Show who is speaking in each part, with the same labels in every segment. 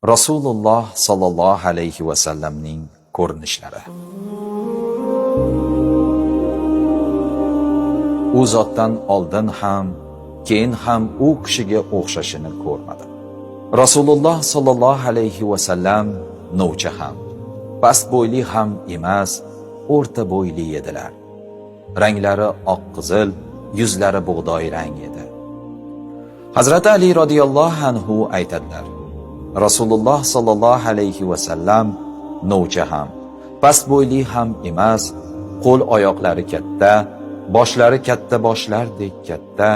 Speaker 1: Rasululloh sallallohu alayhi va sallamning ko'rinishlari. U zotdan oldin ham, keyin ham u kishiga o'xshashini ko'rmadim. Rasululloh sallallohu alayhi va sallam novcha ham, past bo'yli ham emas, o'rta bo'yli edilar. Ranglari oq-qizil, yuzlari bug'doy rang edi. Hazrat Ali radhiyallohu anhu aytadilar: Rasululloh sallallohu alayhi va sallam novcha ham, past bo'yli ham emas, qo'l oyoqlari katta, boshlari katta boshlardek katta,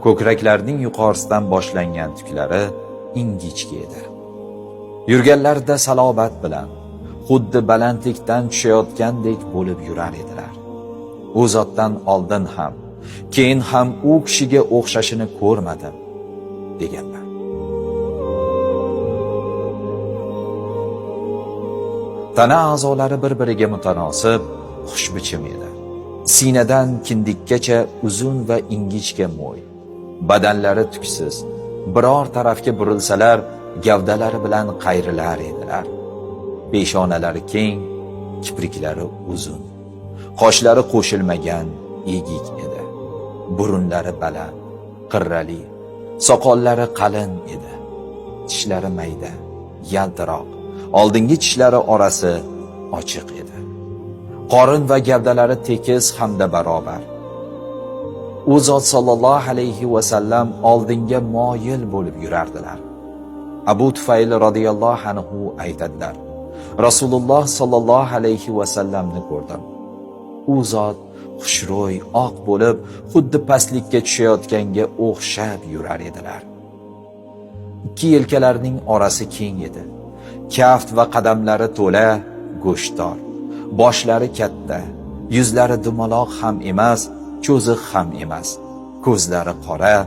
Speaker 1: ko'kraklarning yuqorisidan boshlangan tuklari ingichka edi. Yurganlarida salobat bilan, xuddi balandlikdan tushayotgandek bo'lib yurar edilar. U zotdan oldin ham, keyin ham u kishiga o'xshashini ko'rmadim, deganlar. Tana a'zolari bir-biriga mutanosib, xushbichim edi. Sinadan kindikkacha uzun va ingichka mo'y, badanlari tuksiz, biror tarafga burilsalar, gavdalari bilan qayrilar edilar. Peshonalari keng, kipriklari uzun, qoshlari qo'shilmagan, egik edi. Burunlari baland, qirrali, soqollari qalin edi. Tishlari mayda, yaltiroq, oldingi tishlari orasi ochiq edi. Qorin va gavdalari tekis hamda barobar. U zot sallallohu alayhi va sallam oldinga moyil bo'lib yurardilar. Abu Tufayl radhiyallohu anhu aytadilar: Rasululloh sallallohu alayhi va sallamni ko'rdim. U zot xushro'y, oq bo'lib, xuddi pastlikka tushayotganga o'xshab yurar edilar. Ikki yelkalarining orasi keng edi. Kaft va qadamlari to'la, go'shtdor. Boshlari katta, yuzlari dumaloq ham emas, cho'ziq ham emas. Ko'zlari qora,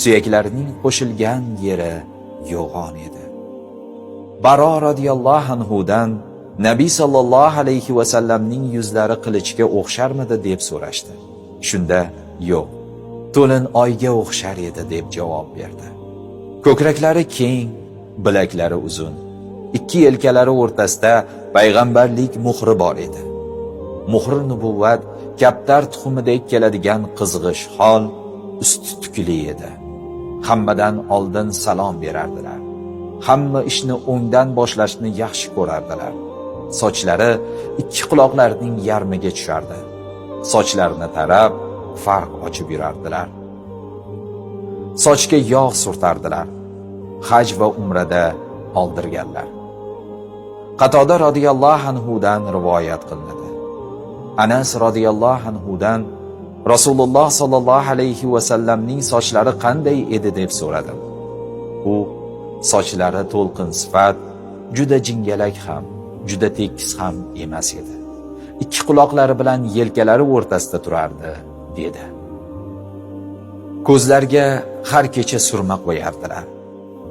Speaker 1: suyaklarining qo'shilgan yeri yo'g'on edi. Baro radhiyallohu anhudan Nabiy sallallohu alayhi va sallamning yuzlari qilichga o'xsharmidi deb so'rashdi. Shunda yo'q, to'lin oyga o'xshar edi deb javob berdi. Ko'kraklari keng, bilaklari uzun. Ikki yelkalari o'rtasida payg'ambarlik muhri bor edi. Muhri nubuvvat kaptar tuxumidek keladigan qizg'ish hol, usti tukli edi. Hammadan oldin salom berardilar. Hamma ishni o'ngdan boshlashni yaxshi ko'rardilar. Sochlari ikki quloqlarining yarmiga tushardi. Sochlarini tarab, farq ochib yurardilar. Sochga yog' surtardilar. Haj va umrada oldirganlar. Qatoda radhiyallohu anhudan rivoyat qilinadi. Anas radhiyallohu anhudan Rasululloh sallallohu alayhi va sallamning sochlari qanday edi deb so'radim. U sochlari to'lqin sifat, juda jingalak ham, juda tekis ham emas edi. Ikki quloqlari bilan yelkalari o'rtasida turardi, dedi. Ko'zlarga har kecha surma qo'yardilar.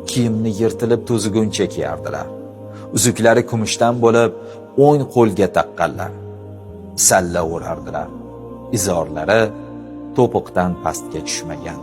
Speaker 1: Kiyimni yirtilib to'ziguncha kiyardilar. Uzuklari kumushdan bo'lib, o'ng qo'lga taqqanlar. Salla o'rardilar. Izorlari to'piqdan pastga tushmagan.